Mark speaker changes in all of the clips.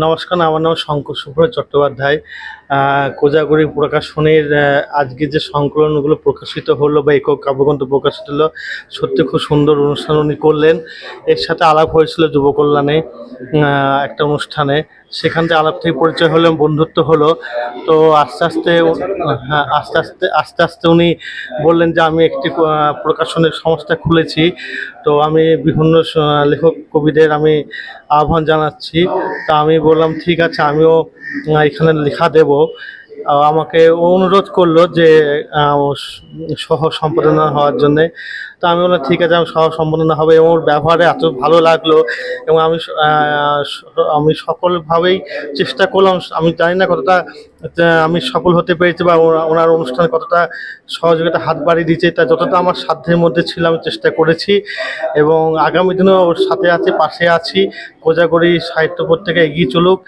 Speaker 1: নমস্কার, আমার নাম শঙ্কর শুভ্র চট্টোপাধ্যায়। কোজাগরী প্রকাশনীর আজকে যে সংকলনগুলো প্রকাশিত হলো বা একক কাব্যগ্রন্থ প্রকাশিত হলো, সত্যি খুব সুন্দর অনুষ্ঠান উনি করলেন। এর সাথে আলাপ হয়েছিল যুব কল্যাণে একটা অনুষ্ঠানে। সেখান থেকে আলাপ থেকে পরিচয় হলো, বন্ধুত্ব হলো। তো আস্তে আস্তে হ্যাঁ, আস্তে আস্তে উনি বললেন যে আমি একটি প্রকাশনের সংস্থা খুলেছি। তো আমি বিভিন্ন লেখক কবিদের আমি আহ্বান জানাচ্ছি। তা আমি বললাম ঠিক আছে, আমিও এখানে লেখা দেব। আমাকে অনুরোধ করলো যে সহ সম্পাদনা হওয়ার জন্যে। তো আমি বললাম ঠিক আছে, আমি সহ সম্পাদনা হবে। এবং ওর ব্যবহারে এত ভালো লাগলো এবং আমি সকলভাবেই চেষ্টা করলাম। আমি জানি না কতটা আমি সফল হতে পেরেছি বা ওনার অনুষ্ঠানে কতটা সহযোগিতা হাত বাড়িয়ে দিয়েছে, তা যতটা আমার সাধ্যের মধ্যে ছিল আমি চেষ্টা করেছি। এবং আগামী দিনেও ওর সাথে আছি, পাশে আছি। কোজাগরী সাহিত্য পত্রিকা এগিয়ে চলুক,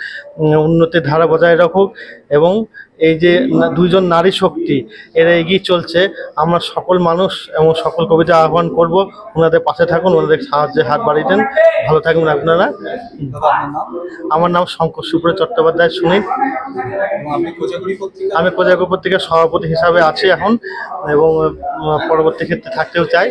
Speaker 1: উন্নতির ধারা বজায় রাখুক। এবং এই যে দুইজন নারী শক্তি, এরা এগিয়ে চলছে। আমরা সকল মানুষ এবং সকল কবিতা আহ্বান করব, ওনাদের পাশে থাকুন, ওনাদের সাহায্যে হাত বাড়িয়ে দেন। ভালো থাকবেন আপনারা। আমার নাম শঙ্কর শুভ্র চট্টোপাধ্যায় সুনীল। আমি কোজাগরী পত্রিকার সভাপতি হিসাবে আছি এখন, এবং পরবর্তী ক্ষেত্রে থাকতেও চাই।